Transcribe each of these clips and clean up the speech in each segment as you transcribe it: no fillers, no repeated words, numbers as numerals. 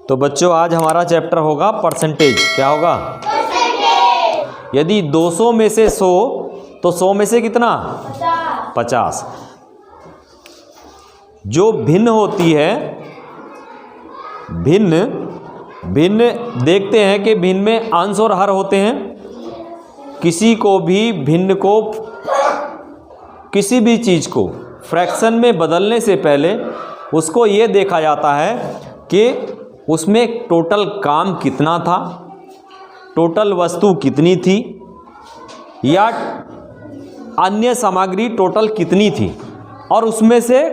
तो बच्चों आज हमारा चैप्टर होगा परसेंटेज। क्या होगा? परसेंटेज। यदि 200 में से 100 तो 100 में से कितना? 50। जो भिन्न होती है, भिन्न देखते हैं कि भिन्न में अंश और हर होते हैं। किसी को भी भिन्न को, किसी भी चीज़ को फ्रैक्शन में बदलने से पहले उसको ये देखा जाता है कि उसमें टोटल काम कितना था, टोटल वस्तु कितनी थी, या अन्य सामग्री टोटल कितनी थी, और उसमें से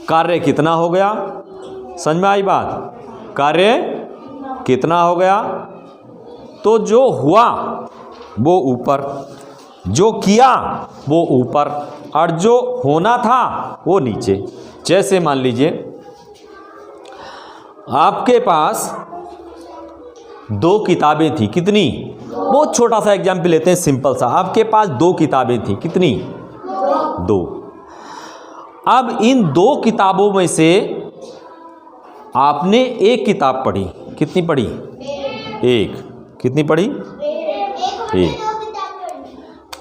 कार्य कितना हो गया। समझ में आई बात? कार्य कितना हो गया। तो जो हुआ वो ऊपर, जो किया वो ऊपर, और जो होना था वो नीचे। जैसे मान लीजिए आपके पास 2 किताबें थी। कितनी? बहुत छोटा सा एग्जाम्पल लेते हैं, सिंपल सा। आपके पास 2 किताबें थी। कितनी? 2। अब इन 2 किताबों में से आपने एक किताब पढ़ी। कितनी पढ़ी? 1। कितनी पढ़ी? 1।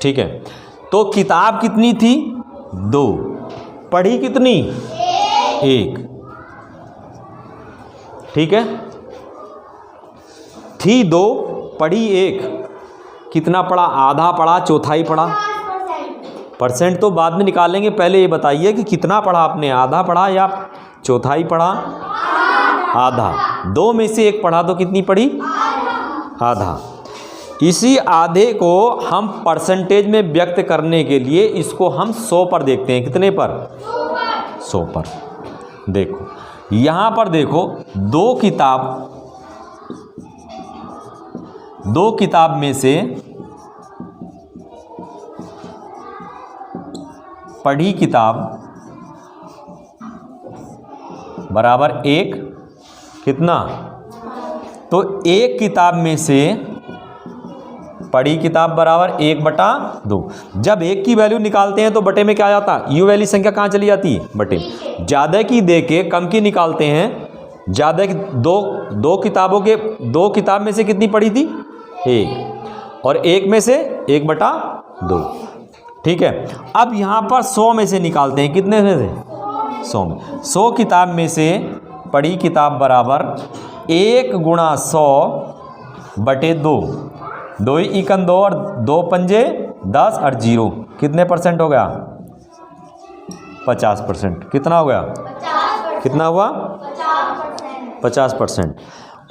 ठीक है, तो किताब कितनी थी? 2। पढ़ी कितनी? 1। ठीक है, थी 2, पढ़ी 1। कितना पढ़ा? आधा पढ़ा, चौथाई पढ़ा? परसेंट तो बाद में निकालेंगे, पहले ये बताइए कि कितना पढ़ा आपने, आधा पढ़ा या चौथाई पढ़ा? आधा। 2 में से 1 पढ़ा तो कितनी पढ़ी? आधा। इसी आधे को हम परसेंटेज में व्यक्त करने के लिए इसको हम 100 पर देखते हैं। कितने पर? 100 पर। देखो यहाँ पर देखो, 2 किताब में से पढ़ी किताब बराबर 1। कितना? तो 1 किताब में से पढ़ी किताब बराबर 1/2। जब 1 की वैल्यू निकालते हैं तो बटे में क्या आ जाता है? यू वैल्यू संख्या कहाँ चली जाती है? बटे में। ज़्यादा की दे के कम की निकालते हैं। ज़्यादा की 2 किताब में से कितनी पढ़ी थी? 1। और 1 में से 1/2। ठीक है, अब यहाँ पर 100 में से निकालते हैं। कितने में से? 100 में। 100 किताब में से पढ़ी किताब बराबर 1 × 100/2। 2 × 2 और 2 पंजे 10 और 0। कितने परसेंट हो गया? 50%। कितना हो गया? 50%। कितना हुआ? 50%।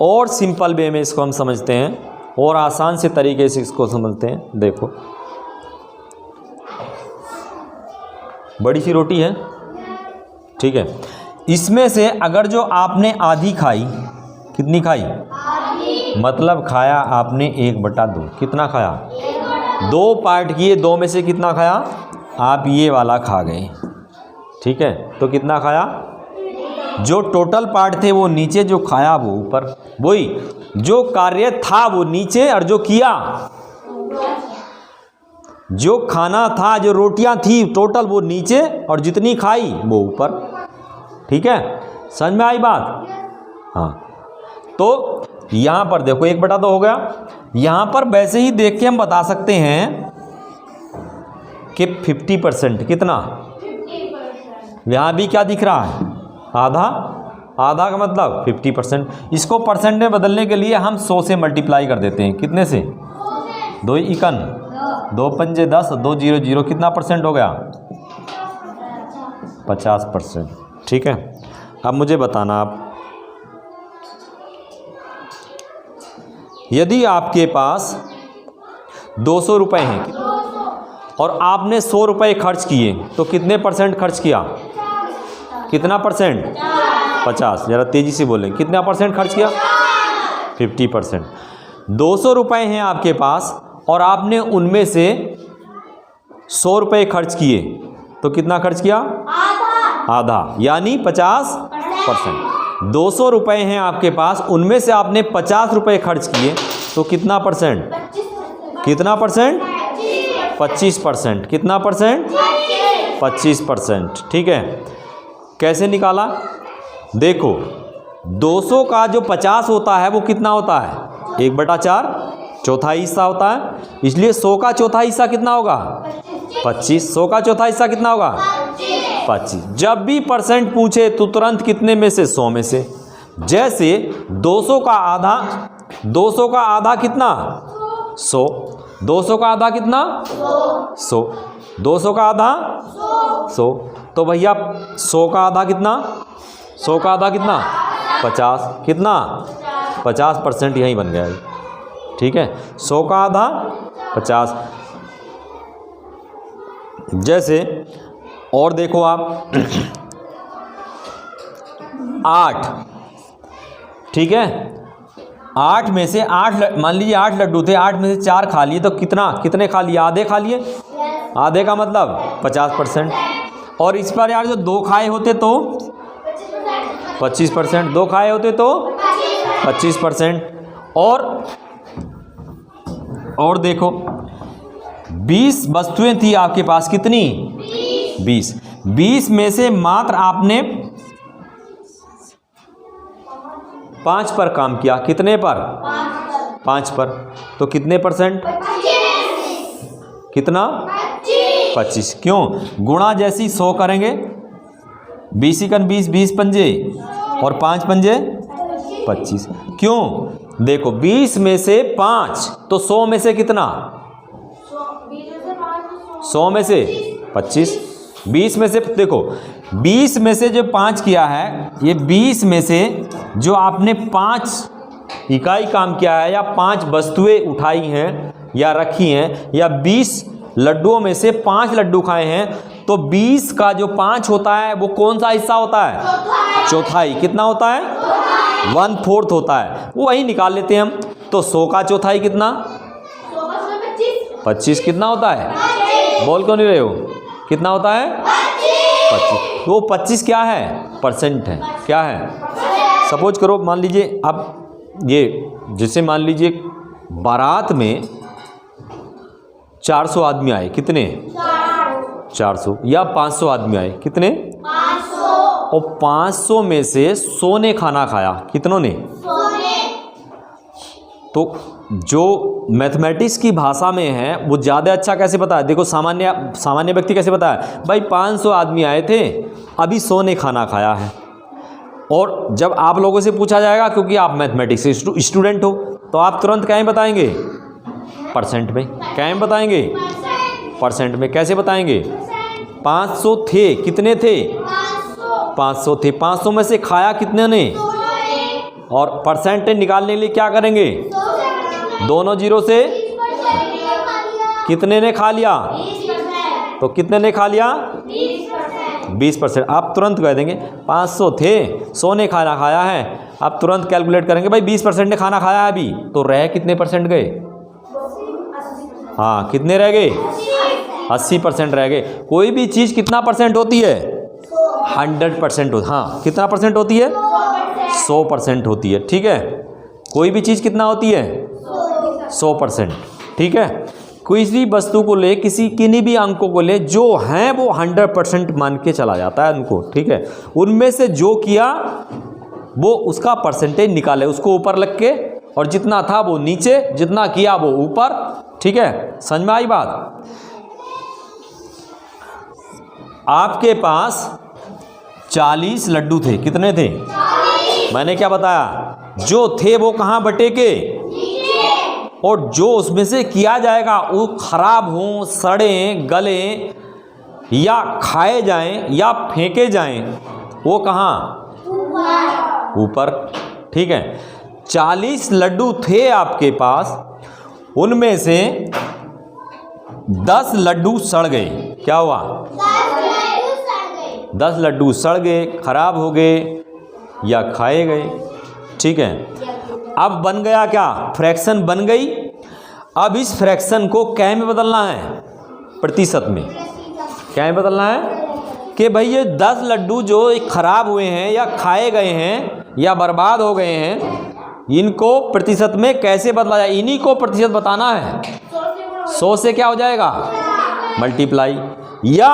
और सिंपल वे में इसको हम समझते हैं, और आसान से तरीके से इसको समझते हैं। देखो, बड़ी सी रोटी है, ठीक है, इसमें से अगर जो आपने आधी खाई, कितनी खाई? मतलब खाया आपने 1/2। कितना खाया? 2 पार्ट किए, 2 में से कितना खाया? आप ये वाला खा गए। ठीक है, तो कितना खाया? जो टोटल पार्ट थे वो नीचे, जो खाया वो ऊपर। वही जो कार्य था वो नीचे, और जो किया, जो खाना था, जो रोटियां थी टोटल वो नीचे, और जितनी खाई वो ऊपर। ठीक है, समझ में आई बात? हाँ, तो यहाँ पर देखो 1/2 हो गया। यहाँ पर वैसे ही देख के हम बता सकते हैं कि 50%। कितना? 50%। यहाँ भी क्या दिख रहा है? आधा। आधा का मतलब 50%। इसको परसेंट में बदलने के लिए हम 100 से मल्टीप्लाई कर देते हैं। कितने से? 2 × 2 पंजे 10, 2 0 0। कितना परसेंट हो गया? 50%। ठीक है, अब मुझे बताना आप, यदि आपके पास 200 रुपये हैं और आपने 100 रुपये खर्च किए तो कितने परसेंट खर्च किया? कितना परसेंट? 50। ज़रा तेज़ी से बोलें, कितना परसेंट खर्च किया? 50%। 200 रुपये हैं आपके पास और आपने उनमें से 100 रुपये खर्च किए तो कितना खर्च किया? आधा, यानी 50%। 200 रुपये हैं आपके पास, उनमें से आपने 50 रुपये खर्च किए तो कितना परसेंट? कितना परसेंट? 25%। कितना परसेंट? 25%। ठीक है, कैसे निकाला? देखो, 200 का जो 50 होता है वो कितना होता है? 1/4, चौथाई हिस्सा होता है। इसलिए 100 का चौथा हिस्सा कितना होगा? 25। 100 का चौथा हिस्सा कितना होगा? 25। जब भी परसेंट पूछे तो तुरंत कितने में से? 100 में से। जैसे 200 का आधा, 200 का आधा कितना? 100। 200 का आधा कितना? 100। 200 का आधा 100। तो भैया 100 का आधा कितना? 100 का आधा कितना? 50। कितना? 50% यहीं बन गया है। ठीक है, 100 का आधा 50। जैसे और देखो आप 8, ठीक है, 8 में से 8, मान लीजिए 8 लड्डू थे, 8 में से 4 खा लिए तो कितने खा लिए? आधे खा लिए। आधे का मतलब 50%। और इस पर यार जो 2 खाए होते तो 25%, 2 खाए होते तो 25%। और देखो 20 वस्तुएं थी आपके पास, कितनी? 20। 20 में से मात्र आपने 5 पर काम किया। कितने पर? 5 पर। तो कितने परसेंट? कितना? 25। क्यों? गुणा जैसी 100 करेंगे, 20 × 20, 20 पंजे और 5 पंजे 25। क्यों? देखो 20 में से 5 तो 100 में से कितना? 100 में से 25। 20 में से देखो 20 में से जो 5 किया है, ये 20 में से जो आपने 5 इकाई काम किया है या 5 वस्तुएं उठाई हैं या रखी हैं, या 20 लड्डुओं में से 5 लड्डू खाए हैं, तो 20 का जो 5 होता है वो कौन सा हिस्सा होता है? चौथाई। कितना होता है? 1/4 होता है। वो वही निकाल लेते हैं हम। तो 100 का चौथाई कितना? 25। कितना होता है? बोल क्यों नहीं रहे हो? कितना होता है? 25। वो 25 क्या है? परसेंट है। क्या है? सपोज करो, मान लीजिए अब ये जैसे मान लीजिए बारात में 400 आदमी आए। कितने? 400। या 500 आदमी आए। कितने? 500। और 500 में से 100 ने खाना खाया। कितनों ने? 100 ने। तो जो मैथमेटिक्स की भाषा में है वो ज़्यादा अच्छा कैसे पता है? देखो सामान्य व्यक्ति कैसे पता है? भाई 500 आदमी आए थे, अभी 100 ने खाना खाया है। और जब आप लोगों से पूछा जाएगा, क्योंकि आप मैथमेटिक्स के स्टूडेंट हो, तो आप तुरंत क्या बताएंगे? परसेंट में। क्या बताएंगे? परसेंट में। कैसे बताएंगे? 500 थे। कितने थे? 500 थे। 500 में से खाया कितने ने? और परसेंटेज निकालने के लिए क्या करेंगे? दोनों जीरो से कितने ने खा लिया? तो कितने ने खा लिया? 20%। आप तुरंत कह देंगे 500 थे, 100 ने खाना खाया है। आप तुरंत कैलकुलेट करेंगे, भाई 20% ने खाना खाया है अभी, तो रह कितने परसेंट गए? हाँ, कितने रह गए? 80% रह गए। कोई भी चीज़ कितना परसेंट होती है? 100% हो। हाँ, कितना परसेंट होती है? 100% होती है। ठीक है, कोई भी चीज़ कितना होती है? 100%। ठीक है, किसी वस्तु को ले, किन्हीं भी अंकों को ले, जो हैं वो 100% मान के चला जाता है उनको। ठीक है, उनमें से जो किया वो उसका परसेंटेज निकाले, उसको ऊपर लग के, और जितना था वो नीचे, जितना किया वो ऊपर। ठीक है, समझ में आई बात? आपके पास 40 लड्डू थे। कितने थे? 40। मैंने क्या बताया? जो थे वो कहाँ बटे के? और जो उसमें से किया जाएगा वो खराब हों, सड़ें, गलें, या खाए जाएं या फेंके जाएं, वो कहाँ? ऊपर। ठीक है, 40 लड्डू थे आपके पास, उनमें से 10 लड्डू सड़ गए। क्या हुआ? 10 लड्डू सड़ गए, खराब हो गए या खाए गए। ठीक है, अब बन गया क्या? फ्रैक्शन बन गई। अब इस फ्रैक्शन को क्या में बदलना है? प्रतिशत में। क्या में बदलना है? कि भाई ये 10 लड्डू जो खराब हुए हैं या खाए गए हैं या बर्बाद हो गए हैं, इनको प्रतिशत में कैसे बदला जाए? इन्हीं को प्रतिशत बताना है। 100 से क्या हो जाएगा? मल्टीप्लाई। या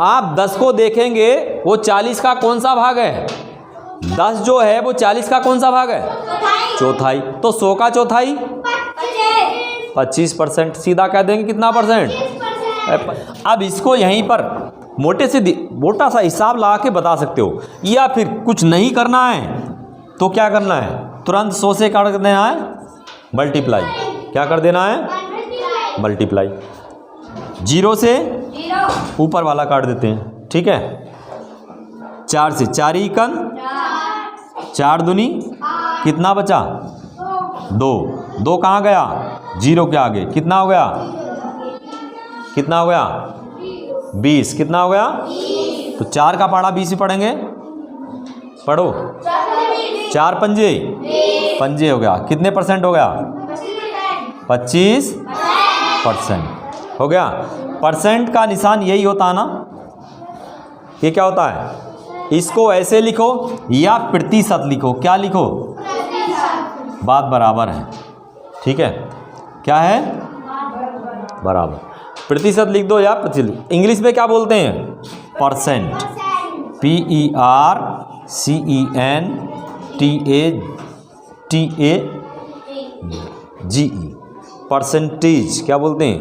आप 10 को देखेंगे, वो 40 का कौन सा भाग है? 10 जो है वो 40 का कौन सा भाग है? चौथाई। तो 100 का चौथाई 25%। सीधा कह देंगे कितना परसेंट? अब इसको यहीं पर मोटा सा हिसाब लगा के बता सकते हो, या फिर कुछ नहीं करना है तो क्या करना है? तुरंत 100 से काट देना है मल्टीप्लाई। क्या कर देना है? मल्टीप्लाई। 0 से ऊपर वाला काट देते हैं, ठीक है। 4 से 4 इकन 4 दूनी कितना बचा? 2 कहाँ गया? 0 के आगे। कितना हो गया? कितना हो गया? 20। कितना हो गया? तो 4 का पहाड़ा 20 ही पढ़ेंगे। पढ़ो। 4 पंजे हो गया। कितने परसेंट हो गया? 25% हो गया। परसेंट का निशान यही होता है ना, ये क्या होता है? इसको ऐसे लिखो या प्रतिशत लिखो। क्या लिखो? बात बराबर है, ठीक है। क्या है? बराबर। प्रतिशत लिख दो या प्रतिशत। इंग्लिश में क्या बोलते हैं? परसेंट। PERCENTAGE। परसेंटेज क्या बोलते हैं?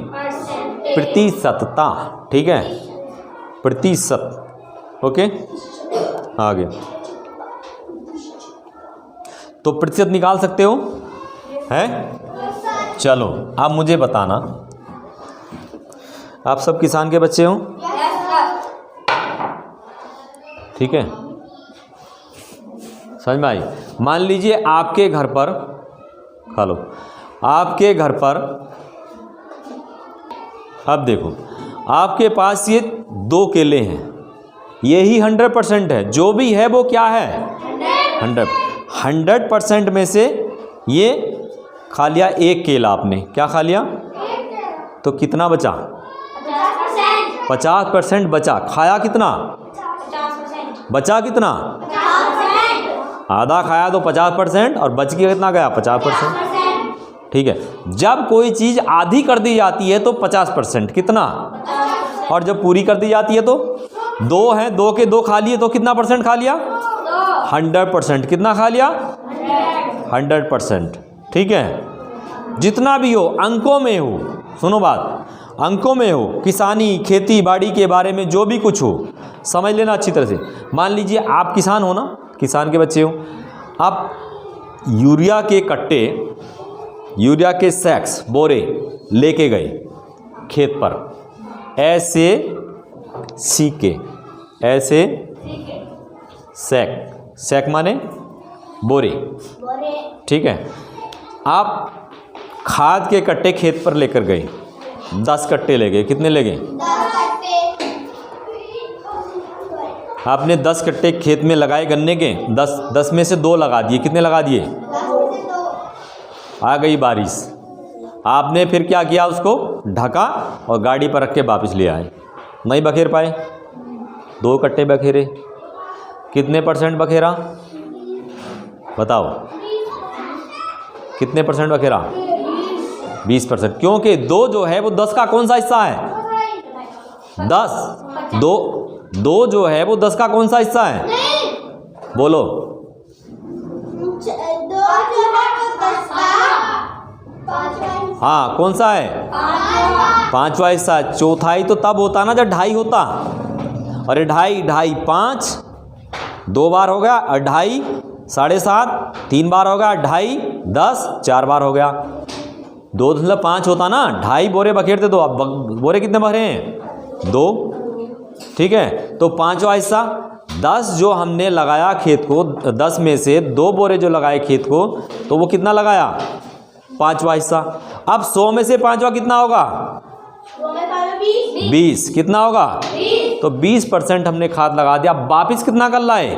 प्रतिशतता, ठीक है। प्रतिशत। ओके, आगे तो प्रतिशत निकाल सकते हो हैं? चलो अब मुझे बताना, आप सब किसान के बच्चे हो, ठीक है। समझ में आई? मान लीजिए आपके घर पर, खा लो, आपके घर पर, अब देखो आपके पास ये 2 केले हैं, यही 100% है। जो भी है वो क्या है? 100% में से ये खा लिया 1 केला आपने। क्या खा लिया? तो कितना बचा? 50% बचा। खाया कितना? बचा कितना? आधा खाया तो 50%, और बच के कितना गया? 50%, ठीक है। जब कोई चीज़ आधी कर दी जाती है तो 50%। कितना? और जब पूरी कर दी जाती है तो 2 है, 2 के 2 खा लिए तो कितना परसेंट खा लिया? 100%। कितना खा लिया? 100%, ठीक है। जितना भी हो, अंकों में हो, सुनो बात, अंकों में हो, किसानी खेती बाड़ी के बारे में जो भी कुछ हो समझ लेना अच्छी तरह से। मान लीजिए आप किसान हो ना, किसान के बच्चे हो, आप यूरिया के कट्टे, यूरिया के सैक्स, बोरे लेके गए खेत पर, ऐसे सीके, ऐसे सैक माने बोरे, ठीक है। आप खाद के कट्टे खेत पर लेकर गए, 10 कट्टे ले गए। कितने ले गए? आपने 10 कट्टे खेत में लगाए गन्ने के, 10 में से 2 लगा दिए। कितने लगा दिए? आ गई बारिश, आपने फिर क्या किया? उसको ढका और गाड़ी पर रख के वापस ले आए। नहीं बखेर पाए, 2 कट्टे बखेरे। कितने परसेंट बखेरा? बताओ कितने परसेंट बखेरा? 20%। क्योंकि 2 जो है वो 10 का कौन सा हिस्सा है? 10। 2 जो है वो 10 का कौन सा हिस्सा है? बोलो। 2 जो है वो 10 का हाँ, कौन सा है? 5वां हिस्सा। चौथाई तो तब होता ना जब 2.5 होता। अरे 2.5 5 2 बार हो गया, और 2.5 7.5 3 बार हो गया, 2.5 10 4 बार हो गया। 2.5 होता ना, 2.5 बोरे बखेरते तो अब बोरे कितने भरे हैं? 2, ठीक है। तो 5वां हिस्सा 10 जो हमने लगाया खेत को, 10 में से 2 बोरे जो लगाए खेत को, तो वो कितना लगाया? 5वां हिस्सा। अब 100 में से 5वां कितना होगा? 20। कितना होगा? 20। तो 20% हमने खाद लगा दिया। वापिस कितना कर लाए?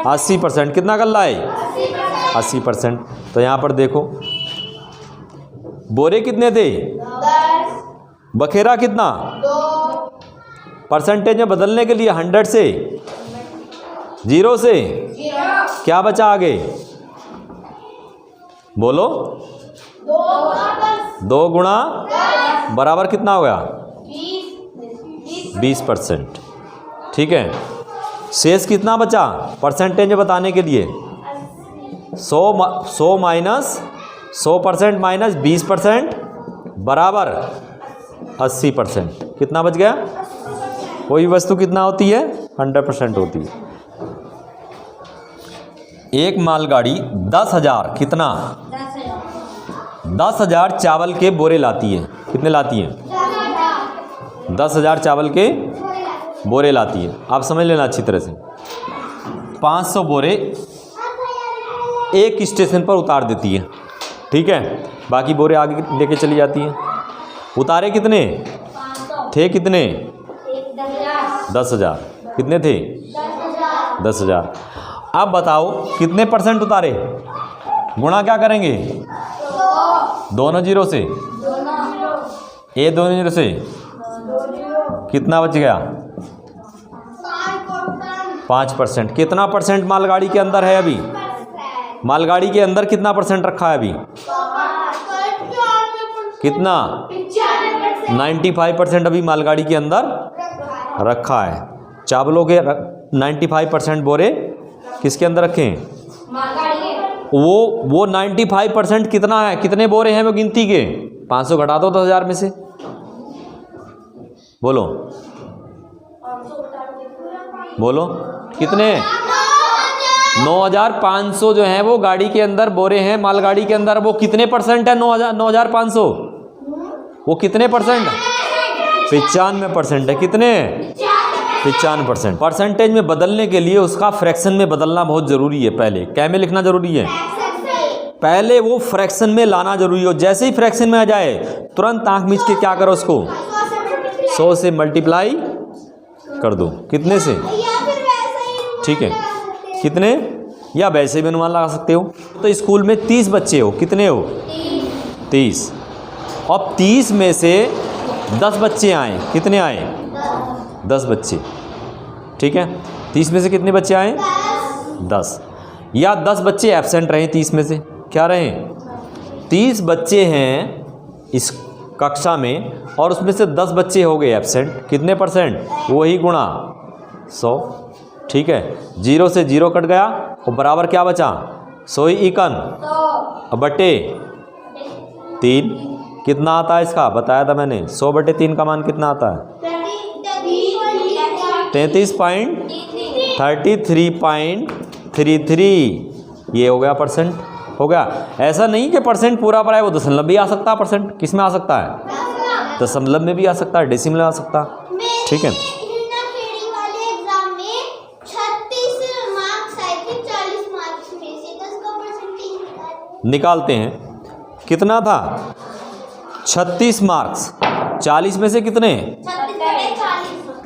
80%। कितना कर लाए? 80%। तो यहाँ पर देखो बोरे कितने थे? 10। बखेरा कितना? 2। परसेंटेज में बदलने के लिए 100 से 0 से 0। क्या बचा आगे? बोलो। 2 गुणा बराबर कितना हो गया? 20%। 20%, ठीक है। शेष कितना बचा परसेंटेज में बताने के लिए? 100 माइनस 100% माइनस 20% बराबर 80%। कितना बच गया? कोई वस्तु कितना होती है? 100% होती है। एक मालगाड़ी 10,000 कितना 10,000 चावल के बोरे लाती है। कितने लाती है? 10,000 चावल के बोरे लाती है। आप समझ लेना अच्छी तरह से। 500 बोरे एक स्टेशन पर उतार देती है, ठीक है, बाकी बोरे आगे लेके चली जाती है। उतारे कितने थे? कितने? 10,000। कितने थे? 10,000। अब बताओ कितने परसेंट उतारे? गुणा क्या करेंगे? दोनों जीरो से। ये दोनों जीरो से कितना बच गया? 5%। कितना परसेंट मालगाड़ी के अंदर है अभी? मालगाड़ी के अंदर कितना परसेंट रखा है अभी? कितना? 95% अभी मालगाड़ी के अंदर रखा है। चावलों के 95% बोरे किसके अंदर रखे हैं? वो 95% कितना है? कितने बोरे हैं वो गिनती के? 500 घटा दो 10,000 में से, बोलो बोलो कितने? 9,500 जो हैं वो गाड़ी के अंदर बोरे हैं मालगाड़ी के अंदर। वो कितने परसेंट है? 9,500। वो कितने परसेंट? 95% है। कितने? 95%। परसेंटेज में बदलने के लिए उसका फ्रैक्शन में बदलना बहुत ज़रूरी है। पहले क्या में लिखना ज़रूरी है? पहले वो फ्रैक्शन में लाना ज़रूरी हो। जैसे ही फ्रैक्शन में आ जाए तुरंत आंख मीच के क्या करो? उसको 100 से मल्टीप्लाई कर दो। कितने से? ठीक है, कितने? या वैसे भी अनुमान लगा सकते हो। तो स्कूल में 30 बच्चे हो। कितने हो? 30। अब 30 में से 10 बच्चे आए। कितने आए? 10 बच्चे, ठीक है। 30 में से कितने बच्चे आए? 10। या 10 बच्चे एब्सेंट रहे 30 में से। क्या रहे? 30 बच्चे हैं इस कक्षा में और उसमें से 10 बच्चे हो गए एब्सेंट। कितने परसेंट? वही गुणा 100, ठीक है। 0 से 0 कट गया और बराबर क्या बचा? 100 ही इकन अब बटे 3। कितना आता है इसका? बताया था मैंने। 100 बटे 3 का मान कितना आता है? 33.33.33। ये हो गया परसेंट। हो गया। ऐसा नहीं कि परसेंट पूरा पर आए, वो दशमलव भी आ सकता है। परसेंट किस में आ सकता है? दशमलव में भी आ सकता है, डेसिमल में आ सकता है, ठीक है। निकालते हैं। कितना था? 36 मार्क्स। 40 में से कितने?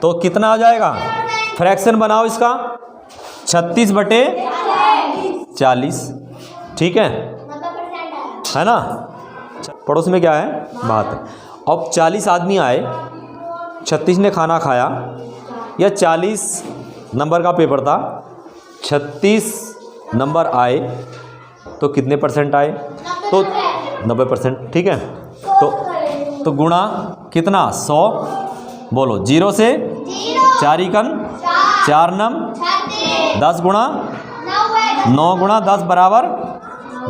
तो कितना आ जाएगा? फ्रैक्शन बनाओ इसका। 36 बटे 40, ठीक है ना। पड़ोस में क्या है? बात है। अब 40 आदमी आए, 36 ने खाना खाया, या 40 नंबर का पेपर था, 36 नंबर आए तो कितने परसेंट आए? तो 90%, ठीक है। तो गुणा कितना? 100। बोलो 0 से 4 इकन 4 नम 10 गुणा 9 गुणा 10 बराबर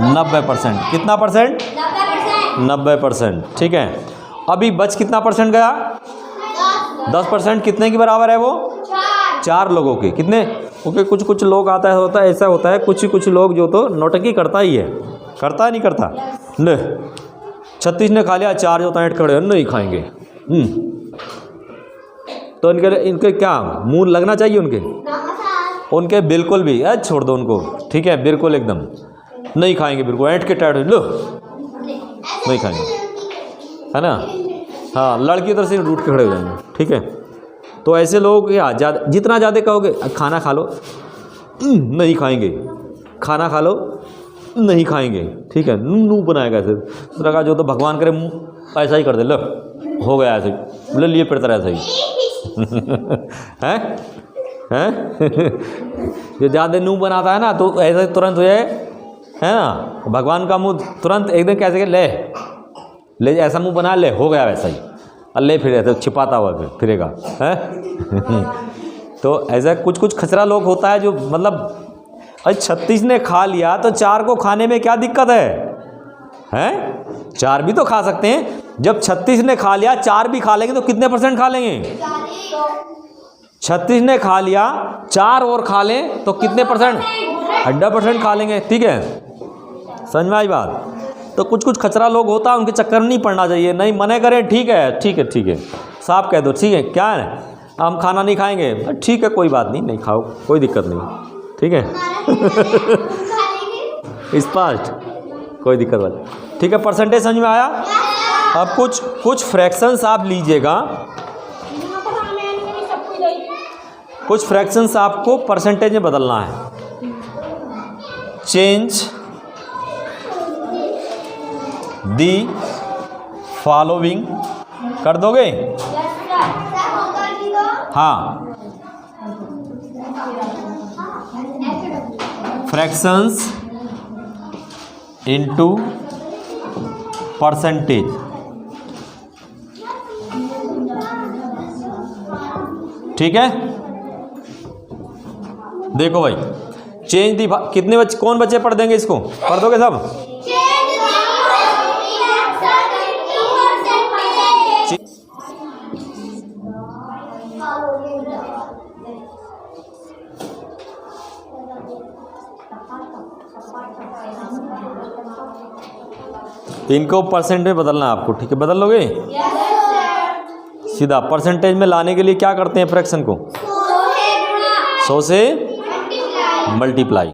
90%। कितना परसेंट? 90%, ठीक है। अभी बच कितना परसेंट गया? 10%। कितने की बराबर है वो? 4 लोगों के। कितने? ओके, कुछ लोग आता है, होता है, ऐसा होता है, कुछ लोग जो तो नौटंकी करता ही है। करता है नहीं करता? ले 36 ने खा लिया, 4 जो ऐंठ खड़े नहीं खाएंगे। तो इनके क्या मुंह लगना चाहिए? उनके बिल्कुल भी छोड़ दो उनको, ठीक है। बिल्कुल एकदम नहीं खाएंगे, बिल्कुल ऐंठ के टाइट लो नहीं खाएंगे, है ना। हाँ, लड़की तरफ से रूठ के खड़े हो जाएंगे, ठीक है। तो ऐसे लोग या जितना ज़्यादा कहोगे खाना खा लो, नहीं खाएंगे, खाना खा लो, नहीं खाएंगे, ठीक है। नू बनाएगा ऐसे तरह का, जो तो भगवान करे मुँह ऐसा ही कर दे। लो हो गया ऐसे, बोले लिए फिरता रहा ऐसा ही हैं जो ज़्यादा नू बनाता है ना, तो ऐसा तुरंत हो जाए, है ना। भगवान का मुँह तुरंत एकदम कैसे ले ऐसा मुँह बना ले, हो गया वैसा ही। अल्ले फिर ऐसे छिपाता हुआ फिरेगा, है। तो ऐसा कुछ कुछ खचरा लोग होता है जो मतलब अरे 36 ने खा लिया तो 4 को खाने में क्या दिक्कत है? हैं? 4 भी तो खा सकते हैं। जब 36 ने खा लिया 4 भी खा लेंगे तो कितने परसेंट खा लेंगे? 36 ने खा लिया 4 और खा लें तो कितने परसेंट? 100% खा लेंगे। ठीक है, समझ में आई बात? तो कुछ कुछ खचरा लोग होता है, उनके चक्कर में नहीं पड़ना चाहिए। नहीं मने करें ठीक है ठीक है ठीक है, साफ कह दो ठीक है, क्या है हम खाना नहीं खाएंगे, ठीक है कोई बात नहीं, नहीं खाओ कोई दिक्कत नहीं। ठीक है स्पष्ट, कोई दिक्कत वाली। ठीक है, परसेंटेज समझ में आया? अब कुछ फ्रैक्शंस आप लीजिएगा, कुछ फ्रैक्शंस आपको परसेंटेज में बदलना है। चेंज दी फॉलोइंग कर दोगे? हाँ, फ्रैक्शंस इनटू परसेंटेज। ठीक है, देखो भाई, चेंज दी कितने बच्चे, कौन बच्चे पढ़ देंगे इसको? पढ़ दोगे सब? इनको परसेंट में बदलना है आपको। ठीक है, बदल लोगे? सीधा परसेंटेज में लाने के लिए क्या करते हैं फ्रैक्शन को? 100 से मल्टीप्लाई।